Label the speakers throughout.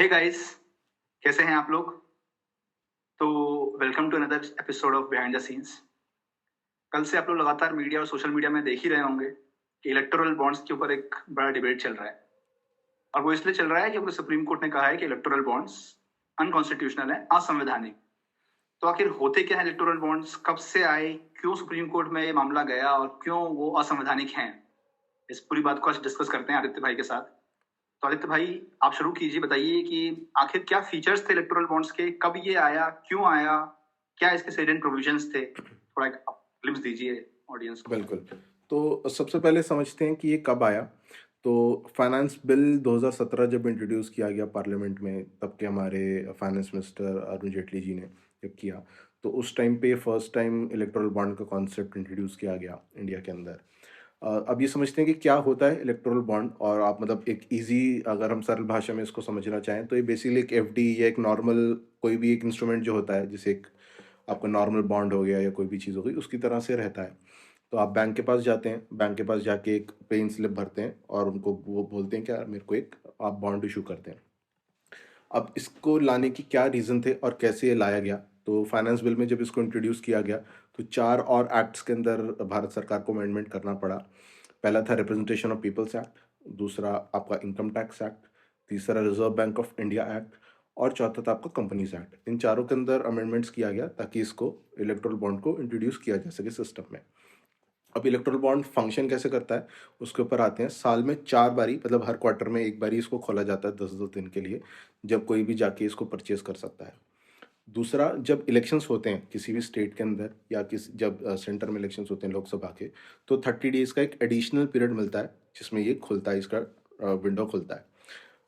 Speaker 1: Hey guys, कैसे हैं आप लोग? तो welcome to another episode of behind the scenes. कल से आप लोग लगातार मीडिया और सोशल मीडिया में देख ही रहे होंगे कि इलेक्टोरल बॉन्ड्स के ऊपर एक बड़ा डिबेट चल रहा है। और वो इसलिए चल रहा है क्योंकि सुप्रीम कोर्ट ने कहा है कि इलेक्टोरल बॉन्ड्स अनकॉन्स्टिट्यूशनल है, असंवैधानिक। तो आखिर होते क्या है इलेक्टोरल बॉन्ड्स, कब से आए, क्यों सुप्रीम कोर्ट में ये मामला गया और क्यों वो असंवैधानिक हैं? इस पूरी बात को आज डिस्कस करते हैं आदित्य भाई के साथ। तो आदित्य भाई, आप शुरू कीजिए, बताइए कि आखिर क्या फीचर्स थे इलेक्टोरल बॉन्ड्स के, कब ये आया, क्यों आया, क्या इसके सेलिएंट प्रोविजंस थे? थोड़ा एक ग्लिम्स दीजिए ऑडियंस को।
Speaker 2: बिल्कुल। तो सबसे पहले समझते हैं कि ये कब आया। तो फाइनेंस बिल 2017 जब इंट्रोड्यूस किया गया पार्लियामेंट में, तब के हमारे फाइनेंस मिनिस्टर अरुण जेटली जी ने जब किया, तो उस टाइम पे फर्स्ट टाइम इलेक्टोरल बॉन्ड का कॉन्सेप्ट इंट्रोड्यूस किया गया इंडिया के अंदर। अब ये समझते हैं कि क्या होता है इलेक्टोरल बॉन्ड, और आप मतलब एक इजी, अगर हम सरल भाषा में इसको समझना चाहें तो ये बेसिकली एक एफडी या एक नॉर्मल कोई भी एक इंस्ट्रूमेंट जो होता है, जैसे एक आपका नॉर्मल बॉन्ड हो गया या कोई भी चीज़ हो गई, उसकी तरह से रहता है। तो आप बैंक के पास जाते हैं, बैंक के पास जाके एक पेन स्लिप भरते हैं और उनको वो बोलते हैं कि यार मेरे को एक आप बॉन्ड इशू करते हैं। अब इसको लाने की क्या रीज़न थे और कैसे ये लाया गया, तो फाइनेंस बिल में जब इसको इंट्रोड्यूस किया गया तो 4 और एक्ट्स के अंदर भारत सरकार को अमेंडमेंट करना पड़ा। पहला था रिप्रेजेंटेशन ऑफ पीपल्स एक्ट, दूसरा आपका इनकम टैक्स एक्ट, तीसरा reserve bank of India act, और चौथा था आपका कंपनीज एक्ट। इन चारों के अंदर अमेंडमेंट्स किया गया ताकि इसको इलेक्ट्रल बॉन्ड को इंट्रोड्यूस किया जा सके सिस्टम में। अब इलेक्ट्रल बॉन्ड फंक्शन कैसे करता है उसके ऊपर आते हैं। साल में 4 बारी, मतलब हर क्वार्टर में एक बारी इसको खोला जाता है 10 दिन के लिए, जब कोई भी जाके इसको परचेज कर सकता है। दूसरा, जब इलेक्शंस होते हैं किसी भी स्टेट के अंदर या जब सेंटर में इलेक्शंस होते हैं लोकसभा के, तो 30 डेज का एक एडिशनल पीरियड मिलता है जिसमें ये खुलता है, इसका विंडो खुलता है।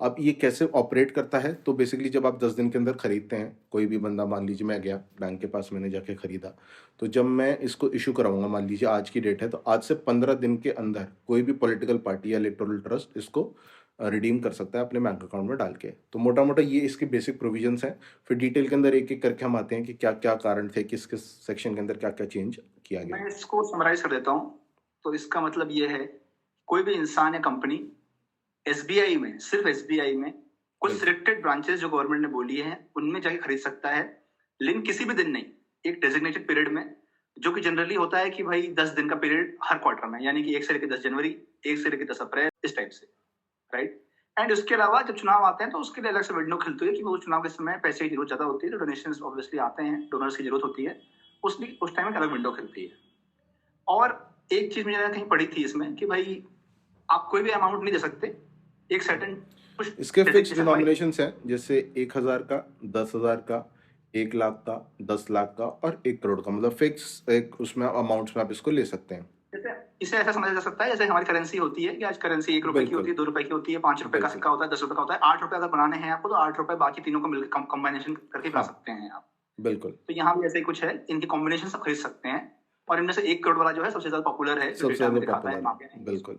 Speaker 2: अब ये कैसे ऑपरेट करता है, तो बेसिकली जब आप 10 दिन के अंदर खरीदते हैं, कोई भी बंदा, मान लीजिए मैं गया बैंक के पास, मैंने जाके खरीदा, तो जब मैं इसको इशू कराऊंगा, मान लीजिए आज की डेट है, तो आज से 15 दिन के अंदर कोई भी पॉलिटिकल पार्टी या इलेक्टोरल ट्रस्ट इसको रिडीम कर सकता है अपने बैंक अकाउंट में डाल के। तो मोटा मोटा ये इसके बेसिक प्रोविजंस हैं। फिर डिटेल के अंदर एक एक करके हम आते हैं कि क्या क्या कारण थे, किस किस सेक्शन के अंदर क्या क्या चेंज किया गया।
Speaker 1: मैं इसको समराइज कर देता हूँ। तो इसका मतलब ये है, कोई भी इंसान या कंपनी एसबीआई में, सिर्फ एसबीआई में कुछ
Speaker 2: बिल्कुल
Speaker 1: सिलेक्टेड ब्रांचेस जो गवर्नमेंट ने बोली है उनमें जाके खरीद सकता है, लेकिन किसी भी दिन नहीं, एक डेजिग्नेटेड पीरियड में, जो कि जनरली होता है कि भाई 10 दिन का पीरियड हर क्वार्टर में, यानी कि 1 से लेकर 10 जनवरी, 1 से लेकर 10 अप्रैल, इस टाइप से, राइट। एंड उसके अलावा जब चुनाव आते हैं तो उसके लिए अलग से विंडो खुलती है कि वो चुनाव के समय पैसे की जरूरत ज्यादा होती है, तो डोनेशन ऑब्वियसली आते हैं, डोनर्स की जरूरत होती है, उस टाइम एक अलग विंडो खुलती है। और एक चीज मैंने कहीं पढ़ी थी इसमें कि भाई आप कोई भी अमाउंट नहीं दे सकते, एक सर्टेन कुछ
Speaker 2: इसके फिक्स
Speaker 1: डेजिग्नेशन वाइज।
Speaker 2: डिनोमिनेशंस हैं, जैसे 1,000 का, 10,000 का, 1 लाख का, 10 लाख का और 1 करोड़ का, मतलब फिक्स एक उसमें अमाउंट्स में आप इसको ले सकते हैं।
Speaker 1: जैसे इसे ऐसा समझा जा सकता है जैसे हमारी करेंसी होती है कि आज करेंसी 1 रुपए की होती
Speaker 2: बिल्कुल
Speaker 1: है, 2 रुपए की होती है, 5 रुपए का
Speaker 2: बिल्कुल।
Speaker 1: सिक्का होता है, 10 रुपए का होता है, 8 रुपए अगर बनाने हैं आपको तो 8 रुपए बाकी तीनों को मिलकर कॉम्बिनेशन करके बना
Speaker 2: हाँ
Speaker 1: सकते हैं आप।
Speaker 2: बिल्कुल।
Speaker 1: तो यहाँ भी ऐसे ही कुछ है, इनकी कॉम्बिनेशन सब खरीद सकते हैं। और इनमें से 1 करोड़ वाला जो है सबसे ज्यादा पॉपुलर है, जो
Speaker 2: सबसे
Speaker 1: डेटा
Speaker 2: ज़्यादा
Speaker 1: में दिखाता है,
Speaker 2: पॉपुलर
Speaker 1: मार्केट
Speaker 2: है,
Speaker 1: है।
Speaker 2: बिल्कुल।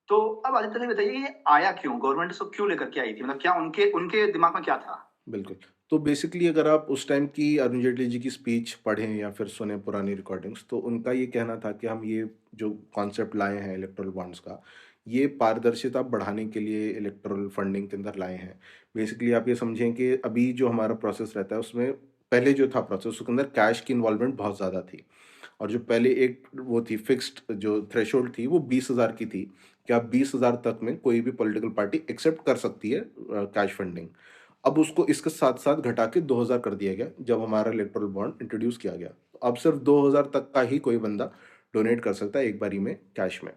Speaker 1: तो अब आदित्य जी बताइए, ये आया क्यों, गवर्नमेंट इसको क्यों लेकर के आई थी, मतलब क्या उनके उनके दिमाग में क्या था?
Speaker 2: बिल्कुल। तो बेसिकली अगर आप उस टाइम की अरुण जेटली जी की स्पीच पढ़ें या फिर सुने पुरानी रिकॉर्डिंग्स, तो उनका ये कहना था कि हम ये जो कॉन्सेप्ट लाए हैं इलेक्टोरल बॉन्ड्स का, ये पारदर्शिता बढ़ाने के लिए इलेक्टोरल फंडिंग के अंदर लाए हैं। बेसिकली आप ये समझें कि अभी जो हमारा प्रोसेस रहता है उसमें, पहले जो था प्रोसेस, उसके अंदर कैश की इन्वॉल्वमेंट बहुत ज़्यादा थी। और जो पहले एक वो थी फिक्स्ड, जो थ्रेशोल्ड थी, वो 20,000 की थी कि आप 20,000 तक में कोई भी पॉलिटिकल पार्टी एक्सेप्ट कर सकती है कैश फंडिंग। अब उसको इसके साथ साथ घटा के 2,000 कर दिया गया जब हमारा इलेक्टोरल बॉन्ड इंट्रोड्यूस किया गया। तो अब सिर्फ 2,000 तक का ही कोई बंदा डोनेट कर सकता है एक बारी में कैश में।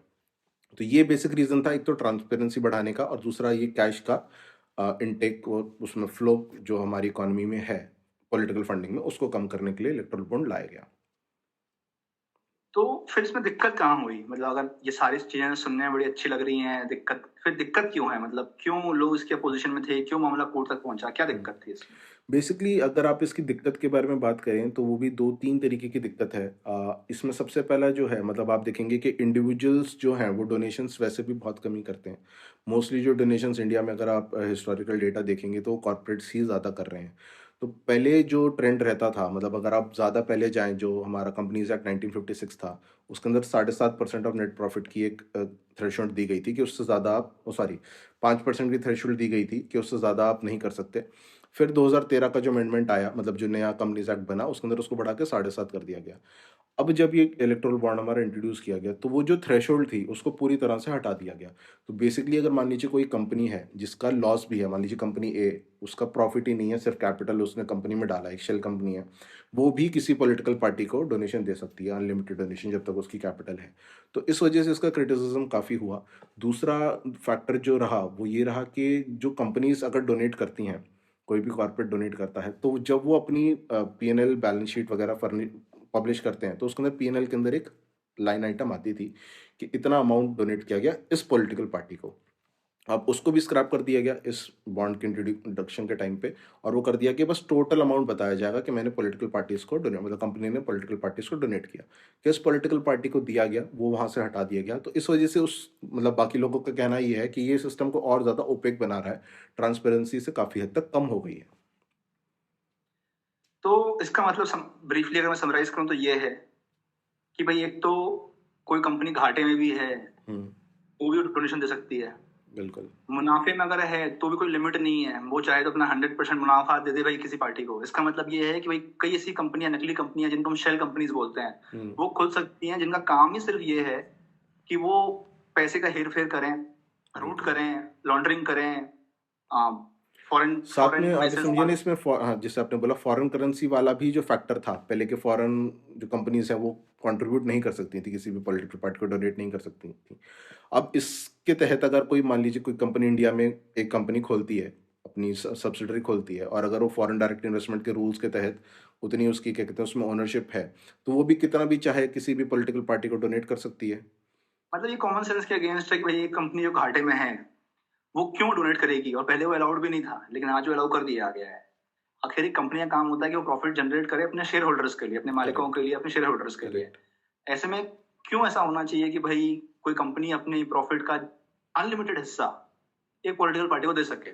Speaker 2: तो ये बेसिक रीजन था, एक तो ट्रांसपेरेंसी बढ़ाने का, और दूसरा ये कैश का इनटेक, उसमें फ्लो जो हमारी इकोनॉमी में है पॉलिटिकल फंडिंग में, उसको कम करने के लिए इलेक्टोरल बॉन्ड लाया गया।
Speaker 1: तो फिर इसमें दिक्कत कहाँ हुई, मतलब अगर ये सारी चीजें सुनने में बड़ी अच्छी लग रही हैं, फिर दिक्कत क्यों है, मतलब क्यों लोग इसके अपोजिशन में थे, क्यों मामला कोर्ट तक पहुंचा, क्या दिक्कत थी इसमें?
Speaker 2: बेसिकली अगर आप इसकी दिक्कत के बारे में बात करें तो वो भी 2-3 तरीके की दिक्कत है। इसमें सबसे पहला जो है, मतलब आप देखेंगे कि इंडिविजुअल्स जो हैं वो डोनेशंस वैसे भी बहुत कम ही करते हैं। मोस्टली जो डोनेशंस इंडिया में, अगर आप हिस्टोरिकल डेटा देखेंगे, तो कॉर्पोरेट्स ही ज़्यादा कर रहे हैं। तो पहले जो ट्रेंड रहता था, मतलब अगर आप ज़्यादा पहले जाएँ, जो हमारा कंपनीज़ एक्ट 1956 था, उसके अंदर 7.5% ऑफ नेट प्रॉफिट की एक थ्रेशोल्ड दी गई थी कि उससे ज़्यादा आप, सॉरी, 5% की थ्रेशोल्ड दी गई थी कि उससे ज़्यादा आप नहीं कर सकते। फिर 2013 का जो अमेंडमेंट आया, मतलब जो नया कंपनीज एक्ट बना, उसके अंदर उसको बढ़ा के 7.5 कर दिया गया। अब जब ये इलेक्टोरल बॉन्ड हमारा इंट्रोड्यूस किया गया, तो वो जो थ्रेशोल्ड थी उसको पूरी तरह से हटा दिया गया। तो बेसिकली अगर मान लीजिए कोई कंपनी है जिसका लॉस भी है, मान लीजिए कंपनी ए, उसका प्रॉफिट ही नहीं है, सिर्फ कैपिटल उसने कंपनी में डाला, एक शेल कंपनी है, वो भी किसी पॉलिटिकल पार्टी को डोनेशन दे सकती है, अनलिमिटेड डोनेशन, जब तक उसकी कैपिटल है। तो इस वजह से इसका क्रिटिसिज्म काफ़ी हुआ। दूसरा फैक्टर जो रहा वो ये रहा कि जो कंपनीज अगर डोनेट करती हैं, कोई भी कॉर्पोरेट डोनेट करता है, तो जब वो अपनी पीएनएल बैलेंस शीट वगैरह पब्लिश करते हैं, तो उसके अंदर पीएनएल के अंदर एक लाइन आइटम आती थी कि इतना अमाउंट डोनेट किया गया इस पॉलिटिकल पार्टी को। अब उसको भी स्क्रैप कर दिया गया इस बॉन्ड के इंट्रोडक्शन के टाइम पे, और वो कर दिया कि बस टोटल अमाउंट बताया जाएगा कि मैंने पॉलिटिकल पार्टीज को डोनेट, मतलब कंपनी ने पॉलिटिकल पार्टीज को डोनेट किया। किस पॉलिटिकल पार्टी को दिया गया वो वहां से हटा दिया गया। तो इस वजह से उस, मतलब बाकी लोगों का कहना ये है कि ये सिस्टम को और ज्यादा ओपेक बना रहा है, ट्रांसपेरेंसी से काफी हद तक कम हो गई है।
Speaker 1: तो इसका मतलब ब्रीफली अगर मैं समराइज करूं तो ये है कि भाई एक तो कोई कंपनी घाटे में भी है, वो भी डोनेशन दे सकती है।
Speaker 2: बिल्कुल।
Speaker 1: मुनाफे में अगर है तो भी कोई लिमिट नहीं है, वो चाहे तो अपना 100% मुनाफा दे दे भाई किसी पार्टी को। इसका मतलब ये है कि भाई कई ऐसी कंपनियां, नकली कंपनियां जिनको हम शेल कंपनीज बोलते हैं, वो खुल सकती हैं, जिनका काम ही सिर्फ ये है कि वो पैसे का हेर फेर करें, रूट करें, लॉन्ड्रिंग करें, फॉरेन
Speaker 2: साथ में आप
Speaker 1: बेसिस
Speaker 2: समझिए ना इसमें हाँ, जैसे आपने बोला फॉरेन करेंसी वाला भी जो फैक्टर था पहले के, फॉरेन जो कंपनीज हैं वो कंट्रीब्यूट नहीं कर सकती थी, किसी भी पॉलिटिकल पार्टी को डोनेट नहीं कर सकती थी। अब इसके तहत अगर कोई, मान लीजिए कोई कंपनी इंडिया में एक कंपनी खोलती है, अपनी सब्सिडरी खोलती है, और अगर वो फॉरेन डायरेक्ट इन्वेस्टमेंट के रूल्स के तहत उतनी उसकी क्या कहते हैं उसमें ओनरशिप है, तो वो भी कितना भी चाहे किसी भी पॉलिटिकल पार्टी को डोनेट कर सकती है।
Speaker 1: मतलब ये कॉमन सेंस के अगेंस्ट है कि भाई एक कंपनी जो घाटे में है वो क्यों डोनेट करेगी, और पहले वो अलाउड भी नहीं था लेकिन आज वो अलाउ कर दिया गया है। आखिर एक कंपनी का काम होता है कि वो प्रॉफिट जनरेट करे अपने शेयर होल्डर्स के लिए, अपने मालिकों
Speaker 2: करेक्ट।
Speaker 1: के लिए, अपने शेयर होल्डर्स के लिए।
Speaker 2: करेक्ट।
Speaker 1: ऐसे में क्यों ऐसा होना चाहिए कि भाई कोई कंपनी अपने प्रॉफिट का अनलिमिटेड हिस्सा एक पॉलिटिकल पार्टी को दे सके?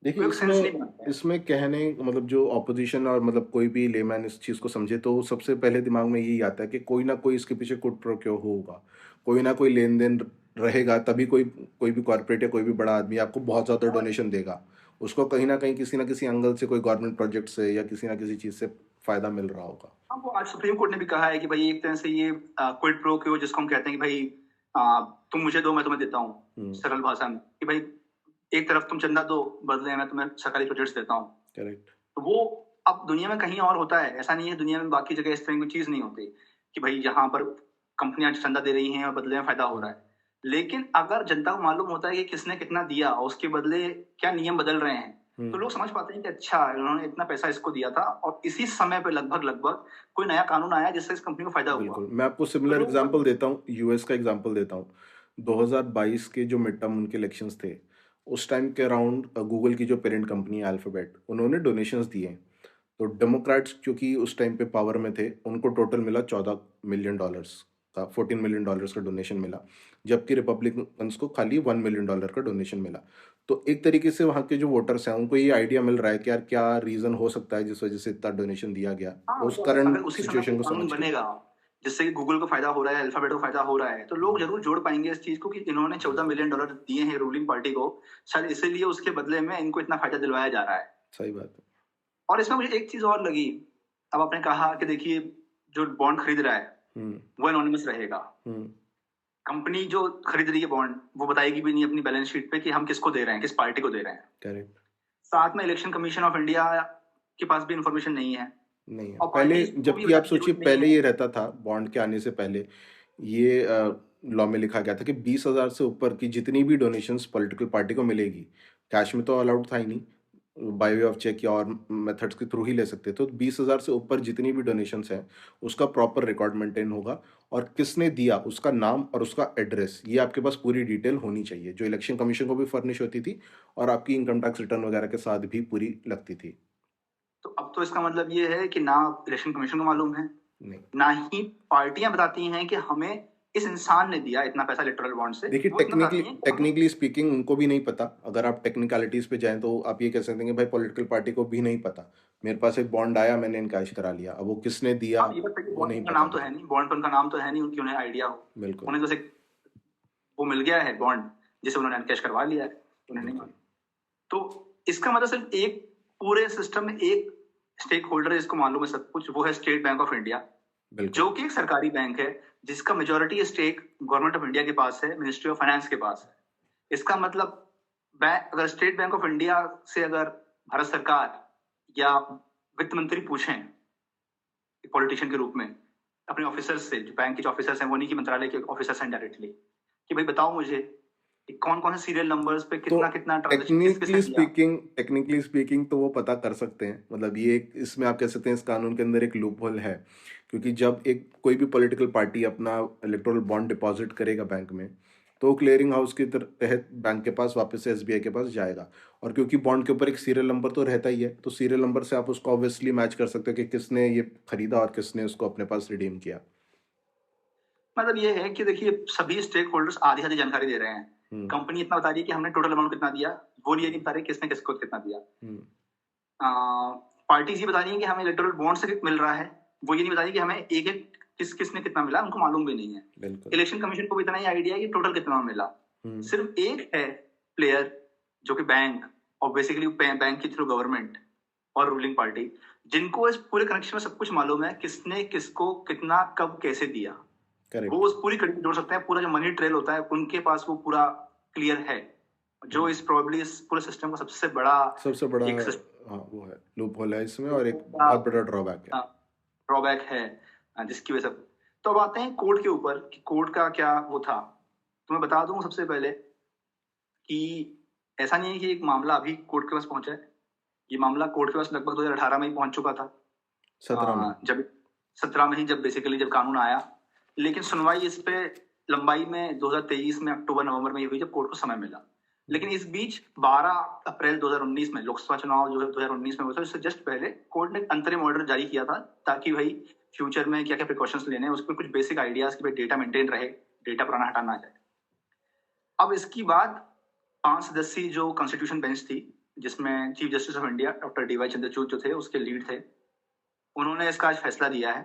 Speaker 2: देखिए
Speaker 1: कोई सेंस नहीं
Speaker 2: इसमें
Speaker 1: बनता है।
Speaker 2: इसमें कहने, मतलब जो ऑपोजिशन और मतलब कोई भी लेमैन इस चीज़ को समझे तो सबसे पहले दिमाग में यही आता है कि कोई ना कोई इसके पीछे कुट प्रो क्यों होगा, कोई ना कोई लेन देन रहेगा, तभी कोई कोई भी कॉर्पोरेट या कोई भी बड़ा आदमी आपको बहुत ज़्यादा
Speaker 1: और
Speaker 2: डोनेशन देगा। उसको कहीं ना कहीं किसी ना किसी एंगल से, कोई गवर्नमेंट प्रोजेक्ट से या किसी ना किसी चीज़ से फ़ायदा मिल रहा होगा।
Speaker 1: हाँ, वो आज सुप्रीम कोर्ट ने भी कहा है कि भाई एक तरह से ये क्विड प्रो क्यो, जिसको हम कहते हैं कि भाई आ, तुम मुझे दो मैं तुम्हें देता हूँ, सरल भाषा में कि भाई एक तरफ तुम चंदा दो, बदले में तुम्हें सरकारी प्रोजेक्ट्स देता हूँ।
Speaker 2: करेक्ट।
Speaker 1: तो वो अब दुनिया में कहीं और होता है, ऐसा नहीं है दुनिया में बाकी जगह इस तरह की चीज नहीं होती कि भाई यहाँ पर कंपनियां चंदा दे रही हैं और बदले में फायदा हो रहा है। लेकिन अगर जनता को मालूम होता है कि किसने कितना दिया और उसके बदले क्या नियम बदल रहे हैं, तो लोग समझ पाते हैं कि अच्छा इन्होंने इतना पैसा इसको दिया था, और इसी समय पे लगभग लगभग कोई नया कानून आया जिससे इस कंपनी को फायदा हुआ।
Speaker 2: बिल्कुल, मैं आपको
Speaker 1: तो
Speaker 2: सिमिलर
Speaker 1: लोग
Speaker 2: एग्जांपल देता हूँ, यूएस का एग्जांपल देता हूँ। 2022 के जो मिड टर्म उनके इलेक्शंस थे, उस टाइम के अराउंड गूगल की जो पेरेंट कंपनी है अल्फाबेट, उन्होंने डोनेशंस दिए। तो डेमोक्रेट्स क्योंकि उस टाइम पे पावर में थे, उनको टोटल मिला $14 मिलियन का, $14 मिलियन का डोनेशन मिला, जबकि रिपब्लिकन्स को खाली $1 मिलियन का डोनेशन मिला। तो एक तरीके से वहाँ के जो वोटर्स हैं उनको ये आइडिया मिल रहा है कि यार क्या रीज़न हो सकता है जिस वजह से इतना डोनेशन दिया गया,
Speaker 1: हाँ,
Speaker 2: उस
Speaker 1: तो अगर
Speaker 2: करंट
Speaker 1: उसी समय
Speaker 2: सिचुएशन
Speaker 1: कोई
Speaker 2: को
Speaker 1: कानून
Speaker 2: समझ के।
Speaker 1: बनेगा जिससे कि गूगल को फायदा हो रहा है, अल्फाबेट को फायदा हो रहा है, तो लोग जरूर जोड़ पाएंगे इस चीज को कि इन्होंने $14 मिलियन दिए हैं रूलिंग पार्टी को, शायद इसीलिए उसके बदले में इनको इतना फायदा दिलवाया जा रहा है।
Speaker 2: सही बात है।
Speaker 1: और इसमें मुझे एक चीज और लगी। अब आपने कहा कि देखिए जो बॉन्ड खरीद रहा है
Speaker 2: हम्म।
Speaker 1: वो एनोनिमस रहेगा।
Speaker 2: हम्म।
Speaker 1: कंपनी जो खरीद रही है बॉन्ड वो बताएगी भी नहीं अपनी बैलेंस शीट पे कि हम किसको दे रहे हैं, किस पार्टी को दे रहे हैं।
Speaker 2: करेक्ट।
Speaker 1: साथ में इलेक्शन कमीशन ऑफ इंडिया के पास भी इंफॉर्मेशन नहीं है,
Speaker 2: नहीं है
Speaker 1: और
Speaker 2: पहले,
Speaker 1: पार्टीज को भी
Speaker 2: जबकि आप
Speaker 1: बताने की
Speaker 2: सोचिए
Speaker 1: जरूरत नहीं
Speaker 2: पहले
Speaker 1: है।
Speaker 2: ये रहता था, बॉन्ड के आने से पहले ये लॉ में लिखा गया था कि 20,000 से ऊपर की जितनी भी डोनेशंस पॉलिटिकल पार्टी को मिलेगी, कैश में तो अलाउड था ही नहीं, बाय वे ऑफ चेक या और मेथड्स के थ्रू ही ले सकते थे। तो 20,000 से ऊपर जितनी भी डोनेशंस हैं उसका प्रॉपर रिकॉर्ड मेंटेन होगा, और किसने दिया उसका नाम और उसका एड्रेस, ये आपके पास पूरी डिटेल होनी चाहिए, जो इलेक्शन कमीशन को भी फर्निश होती थी और आपकी इनकम टैक्स रिटर्न वगैरह के साथ भी पूरी लगती थी।
Speaker 1: तो अब तो इसका मतलब ये है कि ना इलेक्शन कमीशन को मालूम है,
Speaker 2: नहीं।
Speaker 1: ना ही पार्टियां बताती हैं कि हमें इस इंसान ने दिया इतना पैसा इलेक्टोरल बॉन्ड से।
Speaker 2: देखिए
Speaker 1: वो इतना
Speaker 2: टेक्निकली
Speaker 1: बताती हैं कि हमें।
Speaker 2: टेक्निकली स्पीकिंग उनको भी नहीं पता। अगर आप टेक्निकलिटीज पे जाएं तो आप ये कह सकते हैं कि भाई पॉलिटिकल पार्टी को भी नहीं पता, मेरे पास एक बॉन्ड आया मैंने इनकैश करा लिया, अब वो किसने दिया
Speaker 1: हाँ, ये बात है कि
Speaker 2: वो
Speaker 1: बॉन्ड
Speaker 2: नहीं
Speaker 1: का
Speaker 2: पता
Speaker 1: नाम तो है
Speaker 2: मुझे।
Speaker 1: नहीं, बॉन्ड पर उनका नाम तो है नहीं, उनकी उन्हें आइडिया हो।
Speaker 2: बिल्कुल।
Speaker 1: उन्हें तो सिर्फ वो मिल गया है बॉन्ड जिसे उन्होंने कैश करवा लिया है। उन्हें नहीं
Speaker 2: बिल्कुल।
Speaker 1: मालूम। तो इसका मतलब सिर्फ एक पूरे सिस्टम में एक स्टेक होल्डर है जिसको मालूम है सब कुछ, वो है स्टेट बैंक ऑफ इंडिया,
Speaker 2: बिल्कुल।
Speaker 1: जो कि एक सरकारी बैंक है जिसका majority stake government of India के पास है, मिनिस्ट्री ऑफ फाइनेंस के पास है। इसका मतलब अगर स्टेट बैंक ऑफ इंडिया से अगर भारत सरकार या वित्त मंत्री पूछें पॉलिटिशियन के रूप में अपने ऑफिसर्स से, जो बैंक के जो ऑफिसर्स हैं वो नहीं कि मंत्रालय के ऑफिसर्स हैं डायरेक्टली, कि भाई बताओ मुझे कि कौन कौन से सीरियल नंबर्स पे
Speaker 2: तो
Speaker 1: कितना कितना ट्रांजेक्शन किस किसने दिया।
Speaker 2: टेक्निकली स्पीकिंग तो वो पता कर सकते हैं, मतलब ये इसमें आप कह सकते हैं इस कानून के अंदर एक लूप होल है, क्योंकि जब एक कोई भी पॉलिटिकल पार्टी अपना इलेक्टोरल बॉन्ड डिपॉजिट करेगा बैंक में, तो क्लियरिंग हाउस के तहत बैंक के पास वापस से एसबीआई के पास जाएगा। और क्योंकि बॉन्ड के ऊपर एक सीरियल नंबर तो रहता ही है, तो सीरियल नंबर से आप उसको ऑब्वियसली मैच कर सकते हो कि किसने ये खरीदा और किसने उसको अपने पास रिडीम किया।
Speaker 1: मतलब ये है कि देखिए सभी स्टेक होल्डर्स आधी आधी जानकारी दे रहे हैं।
Speaker 2: हम्म।
Speaker 1: कंपनी इतना बता रही है कि हमने टोटल अमाउंट कितना दिया, वो ये नहीं बता रहे किसने किसको कितना दिया।
Speaker 2: हम्म।
Speaker 1: पार्टीज ये बता रही है कि हमें इलेक्टोरल बॉन्ड से मिल रहा है, वो ये नहीं बता रही कि हमें एक एक किसने कितना मिला, उनको मालूम भी नहीं है।
Speaker 2: बिल्कुल।
Speaker 1: इलेक्शन कमीशन को भी इतना ही आइडिया है कि टोटल कितना मिला। सिर्फ एक है प्लेयर जो कि बैंक, और बेसिकली बैंक के थ्रू गवर्नमेंट और रूलिंग पार्टी, जिनको इस पूरे कनेक्शन में सब कुछ मालूम है, किसने किसको कितना कब कैसे दिया। वो
Speaker 2: करेक्ट।
Speaker 1: उस पूरी कड़ी जोड़ सकते हैं, पूरा जो मनी ट्रेल होता है उनके पास वो पूरा क्लियर है, जो इस प्रोबेबली इस पूरे सिस्टम का सबसे बड़ा एक
Speaker 2: हाँ वो है, लूप होल है इसमें और एक बहुत बड़ा ड्रॉबैक है।
Speaker 1: ड्रॉबैक है जिसकी वजह से। तो अब आते हैं कोर्ट के ऊपर कि कोर्ट का क्या वो था। तो मैं बता दूं सबसे पहले कि ऐसा नहीं है कि एक मामला अभी कोर्ट के पास पहुंचा है, ये मामला कोर्ट के पास लगभग 2018 में ही पहुंच चुका था।
Speaker 2: 17 में।
Speaker 1: जब 17 में ही जब बेसिकली जब कानून आया, लेकिन सुनवाई इस पे लंबाई में 2023 में अक्टूबर नवंबर में हुई जब कोर्ट को समय मिला। लेकिन इस बीच 12 अप्रैल 2019 में लोकसभा चुनाव जो 2019 में हुआ था, उससे जस्ट पहले कोर्ट ने अंतरिम ऑर्डर जारी किया था, ताकि भाई फ्यूचर में क्या क्या प्रिकॉशंस लेने हैं उस पर कुछ बेसिक आइडियाज कि भाई डेटा मेंटेन रहे, डेटा पुराना हटाना ना जाए। अब इसके बाद 5 सदस्यीय जो कॉन्स्टिट्यूशन बेंच थी, जिसमें chief justice of India doctor DY Chandrachud जो थे उसके लीड थे, उन्होंने इसका आज फैसला दिया है।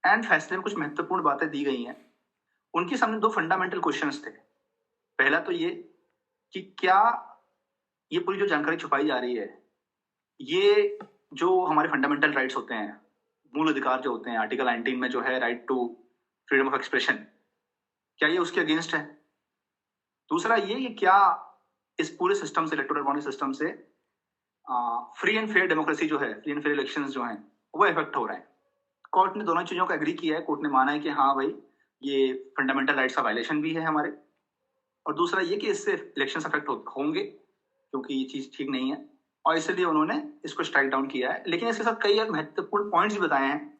Speaker 1: एंड फैसले में कुछ महत्वपूर्ण बातें दी गई हैं। उनके सामने 2 फंडामेंटल क्वेश्चंस थे। पहला तो ये कि क्या ये पूरी जो जानकारी छुपाई जा रही है, ये जो हमारे फंडामेंटल राइट्स होते हैं, मूल अधिकार जो होते हैं, आर्टिकल 19 में जो है right to freedom of expression, क्या ये उसके अगेंस्ट है? दूसरा ये कि क्या इस पूरे सिस्टम से, इलेक्टोरल बॉन्ड सिस्टम से फ्री एंड फेयर डेमोक्रेसी जो है, फ्री एंड फेयर इलेक्शंस जो हैं, वो इफेक्ट हो रहे हैं। कोर्ट ने दोनों चीजों को एग्री किया है। कोर्ट ने माना है कि हाँ भाई ये फंडामेंटल राइट्स का वायलेशन भी है हमारे, और दूसरा ये कि इससे इलेक्शन अफेक्ट होंगे क्योंकि ये चीज ठीक नहीं है, और इसलिए उन्होंने इसको स्ट्राइक डाउन किया है। लेकिन इसके साथ कई महत्वपूर्ण पॉइंट्स भी बताए हैं,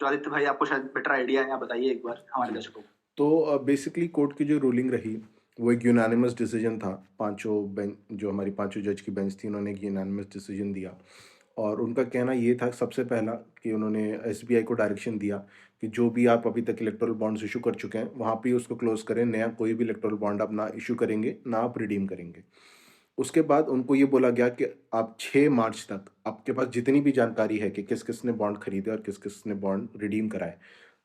Speaker 1: जो आदित्य भाई आपको शायद बेटर आइडिया है, आप बताइए एक बार हमारे दर्शकों को।
Speaker 2: तो बेसिकली कोर्ट की जो रूलिंग रही वो एक यूनानिमस डिसीजन था। जो हमारी पांचों जज की बेंच थी, उन्होंने एक यूनानिमस डिसीजन दिया, और उनका कहना ये था सबसे पहला कि उन्होंने एसबीआई को डायरेक्शन दिया कि जो भी आप अभी तक इलेक्टोरल बॉन्ड्स इशू कर चुके हैं वहाँ पे उसको क्लोज करें, नया कोई भी इलेक्टोरल बॉन्ड आप ना इशू करेंगे, ना आप रिडीम करेंगे। उसके बाद उनको ये बोला गया कि आप 6 मार्च तक आपके पास जितनी भी जानकारी है कि किस किस ने बॉन्ड खरीदे और किस किस ने बॉन्ड रिडीम कराए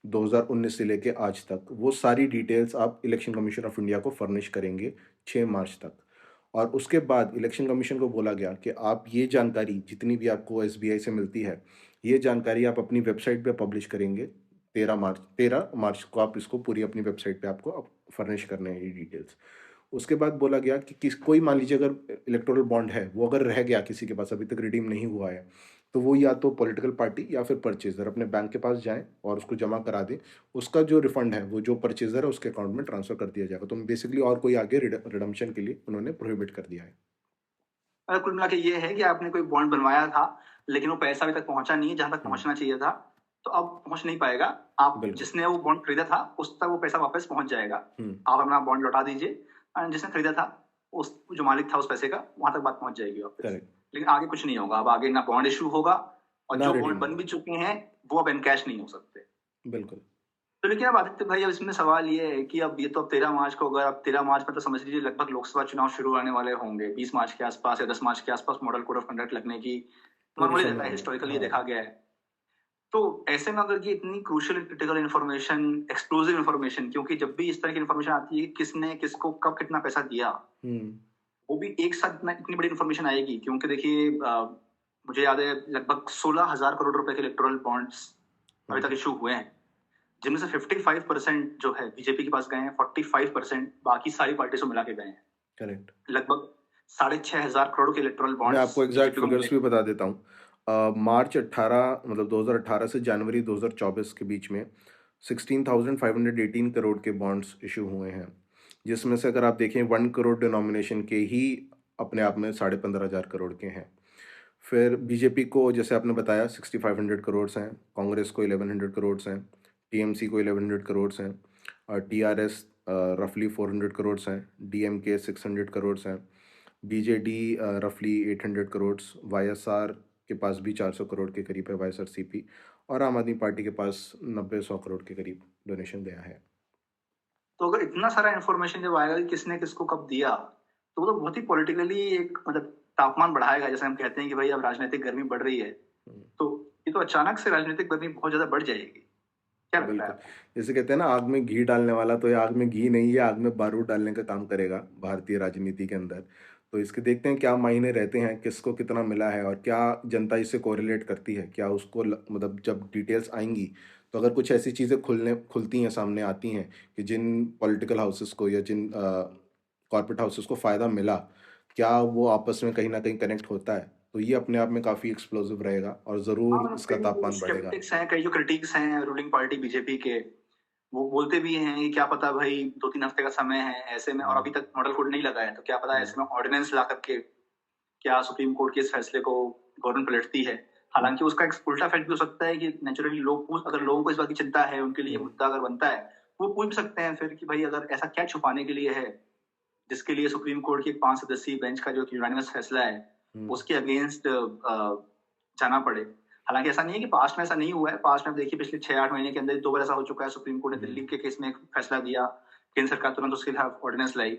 Speaker 2: 2019 से लेके आज तक, वो सारी डिटेल्स आप इलेक्शन कमीशन ऑफ इंडिया को फर्निश करेंगे 6 मार्च तक। और उसके बाद इलेक्शन कमीशन को बोला गया कि आप ये जानकारी जितनी भी आपको एसबीआई से मिलती है, ये जानकारी आप अपनी वेबसाइट पे पब्लिश करेंगे 13 मार्च को आप इसको पूरी अपनी वेबसाइट पे आपको फर्निश करने हैं ये डिटेल्स। उसके बाद बोला गया कि कोई मान लीजिए अगर इलेक्टोरल बॉन्ड है वो अगर रह गया किसी के पास, अभी तक रिडीम नहीं हुआ है, तो वो या तो पॉलिटिकल पार्टी या फिर परचेजर अपने बैंक के पास जाएं और उसको जमा करा दें। उसका जो रिफंड है वो जो परचेजर है उसके अकाउंट में ट्रांसफर कर दिया जाएगा। तो बेसिकली और कोई आगे रिडम्पशन के लिए उन्होंने प्रोहिबिट कर दिया है।
Speaker 1: कुल मिला के ये है कि आपने कोई बॉन्ड बनवाया था लेकिन वो पैसा अभी तक पहुंचा नहीं है जहां तक पहुंचना चाहिए था, तो अब पहुंच नहीं पाएगा। आप जिसने वो बॉन्ड खरीदा था उस तक वो पैसा वापस पहुंच जाएगा। आप अपना बॉन्ड लौटा दीजिए, जिसने खरीदा था उस जो मालिक था उस पैसे का, वहां तक बात पहुंच जाएगी वापस। लेकिन आगे कुछ नहीं होगा। अब आगे ना बॉन्ड इशू होगा, और जो बॉन्ड बन भी चुके हैं वो अब एनकैश नहीं हो सकते।
Speaker 2: बिल्कुल।
Speaker 1: तो लेकिन अब आदित्य भाई, अब इसमें सवाल ये है कि अब ये तो अब 13 मार्च को, अगर अब 13 मार्च में तो समझ लीजिए लगभग लोकसभा चुनाव शुरू होने वाले होंगे 20 मार्च के आसपास या 10 मार्च के आसपास मॉडल कोड ऑफ कंडक्ट लगने की नॉर्मली रहता है, हिस्टोरिकली देखा गया है। तो ऐसे में अगर ये इतनी crucial critical information, exclusive information, क्योंकि जब भी इस तरह की इन्फॉर्मेशन आती है किसने किसको कब कितना पैसा दिया, वो भी एक साथ इतनी बड़ी इन्फॉर्मेशन आएगी, क्योंकि देखिए मुझे याद है लगभग 16,000 करोड़ रुपए के इलेक्टोरल बॉन्ड्स अभी तक इशू हुए हैं, जिनमें से 55% जो है बीजेपी के पास गए हैं, 45% बाकी सारी पार्टी से मिला के गए हैं।
Speaker 2: करेक्ट।
Speaker 1: लगभग 6,500 करोड़ के इलेक्टोरल
Speaker 2: मैं
Speaker 1: बॉन्ड्स
Speaker 2: आपको एग्जैक्ट
Speaker 1: बीजेपी को
Speaker 2: फिगर्स
Speaker 1: मिले।
Speaker 2: भी बता देता हूँ। मार्च 18 मतलब 2018 से जनवरी 2024 के बीच में 16,518 करोड़ के बॉन्ड्स इशू हुए हैं, जिसमें से अगर आप देखें 1 करोड़ डिनोमिनेशन के ही अपने आप में 15,500 करोड़ के हैं। फिर बीजेपी को जैसे आपने बताया 6,500 करोड़ हैं, कांग्रेस को 1,100 करोड़ हैं, टीएमसी को 1,100 करोड़ हैं, और टीआरएस रफली 400 करोड़ हैं, डीएमके 600 करोड़ हैं, बीजेडी रफली 800 करोड़, वाईएसआर के पास भी 400 करोड़ के करीब है, वाईएसआरसीपी, और आम आदमी पार्टी के पास 90-100 करोड़ के करीब डोनेशन गया है।
Speaker 1: तो अगर इतना सारा इन्फॉर्मेशन जब आएगा कि किसने किसको कब दिया, तो वो तो बहुत ही पॉलिटिकली एक मतलब तापमान बढ़ाएगा। जैसे हम कहते हैं कि भाई अब राजनीतिक गर्मी बढ़ रही है, तो ये तो अचानक से राजनीतिक गर्मी बहुत ज्यादा बढ़ जाएगी। क्या लगता है
Speaker 2: बिल्कुल,
Speaker 1: आपको?
Speaker 2: जैसे कहते हैं ना, आग में घी डालने वाला तो ये आग में घी नहीं, ये आग में बारूद डालने का काम करेगा भारतीय राजनीति के अंदर। तो इसके देखते हैं क्या मायने रहते हैं, किसको कितना मिला है, और क्या जनता इससे कोरिलेट करती है, क्या उसको मतलब जब डिटेल्स आएंगी तो अगर कुछ ऐसी चीज़ें खुलती हैं, सामने आती हैं कि जिन पॉलिटिकल हाउसेस को या जिन कॉर्पोरेट हाउसेस को फ़ायदा मिला, क्या वो आपस में कहीं ना कहीं कनेक्ट होता है, तो ये अपने आप में काफ़ी एक्सप्लोसिव रहेगा और
Speaker 1: हाँ,
Speaker 2: ज़रूर
Speaker 1: मतलब
Speaker 2: इसका
Speaker 1: कई जो
Speaker 2: तापमान बढ़ेगा।
Speaker 1: स्केप्टिक्स हैं, कई जो क्रिटिक्स हैं रूलिंग पार्टी बीजेपी के, वो बोलते भी हैं कि क्या पता भाई 2-3 हफ्ते का समय है, ऐसे में और
Speaker 2: हम्म,
Speaker 1: अभी तक मॉडल कोड नहीं लगा है, तो क्या पता
Speaker 2: हम्म,
Speaker 1: ऐसे में ऑर्डिनेंस ला करके क्या सुप्रीम कोर्ट के इस फैसले को गवर्नमेंट पलटती है। हालांकि उसका एक उल्टा इफेक्ट भी हो सकता है कि नेचुरली अगर लोगों को इस बात की चिंता है, उनके लिए
Speaker 2: हम्म,
Speaker 1: मुद्दा अगर बनता है, वो पूछ भी सकते हैं फिर कि भाई अगर ऐसा क्या छुपाने के लिए है, जिसके लिए सुप्रीम कोर्ट की एक 5 सदस्यीय बेंच का जो यूनानिमस फैसला है,
Speaker 2: हम्म,
Speaker 1: उसके अगेंस्ट जाना पड़े। हालांकि ऐसा नहीं है कि पास्ट में ऐसा नहीं हुआ है। पास्ट में देखिए पिछले 6-8 महीने के अंदर 2 बार ऐसा हो चुका है। सुप्रीम कोर्ट ने
Speaker 2: हम्म,
Speaker 1: दिल्ली के केस में एक फैसला दिया, केंद्र सरकार तुरंत उसके खिलाफ ऑर्डिनेंस लाई।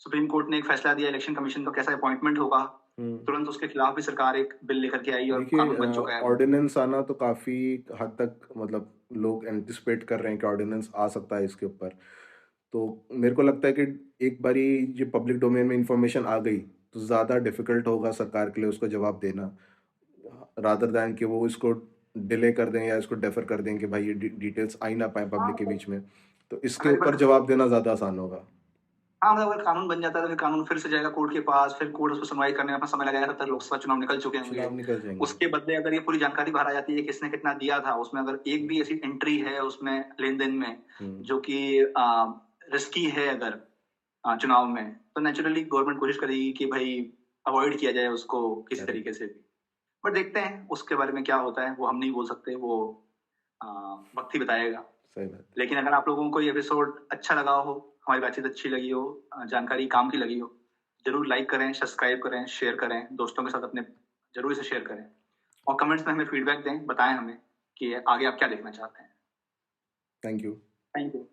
Speaker 1: सुप्रीम कोर्ट ने एक फैसला दिया इलेक्शन कमीशन का कैसा अपॉइंटमेंट होगा,
Speaker 2: हम्म।
Speaker 1: तुरंत उसके खिलाफ भी सरकार एक बिल लेकर के आई और
Speaker 2: देखिए,
Speaker 1: कानून बन चुका है वो।
Speaker 2: ऑर्डिनेंस आना तो काफ़ी हद तक मतलब लोग एंटिसिपेट कर रहे हैं कि ऑर्डिनेंस आ सकता है इसके ऊपर। तो मेरे को लगता है कि एक बारी ये पब्लिक डोमेन में इंफॉर्मेशन आ गई तो ज़्यादा डिफिकल्ट होगा सरकार के लिए उसको जवाब देना, रादर दैन कि वो इसको डिले कर दें या इसको डेफर कर दें कि भाई ये डिटेल्स आ ही ना पाए
Speaker 1: हाँ
Speaker 2: पब्लिक के
Speaker 1: मतलब
Speaker 2: बीच में। तो इसके
Speaker 1: अगर एक
Speaker 2: ऊपर
Speaker 1: बार
Speaker 2: जवाब देना ज़्यादा आसान होगा।
Speaker 1: हाँ मतलब अगर कानून बन जाता है तो फिर कानून फिर से जाएगा कोर्ट के पास, फिर कोर्ट उस पर सुनवाई करने में अपना समय लगाएगा, तब तक लोकसभा चुनाव निकल चुके होंगे।
Speaker 2: चुनाव निकल जाएंगे।
Speaker 1: उसके बदले अगर ये पूरी जानकारी बाहर आ जाती है किसने कितना दिया था, उसमें अगर एक भी ऐसी एंट्री है उसमें लेन देन में
Speaker 2: हम्म,
Speaker 1: जो कि रिस्की है अगर चुनाव में, तो नेचुरली गवर्नमेंट कोशिश करेगी कि भाई अवॉइड किया जाए उसको किसी
Speaker 2: करेक्ट।
Speaker 1: तरीके से भी। बट देखते हैं उसके बारे में क्या होता है, वो हम नहीं बोल सकते, वो अ, वक्त ही बताएगा।
Speaker 2: सही बात।
Speaker 1: लेकिन अगर आप लोगों को ये एपिसोड अच्छा लगा हो, हमारी बातचीत अच्छी लगी हो, जानकारी काम की लगी हो, जरूर लाइक करें, सब्सक्राइब करें, शेयर करें, दोस्तों के साथ अपने जरूर इसे शेयर करें और कमेंट्स में हमें फीडबैक दें, बताएं हमें कि आगे आप क्या देखना चाहते हैं।
Speaker 2: Thank you.
Speaker 1: Thank you.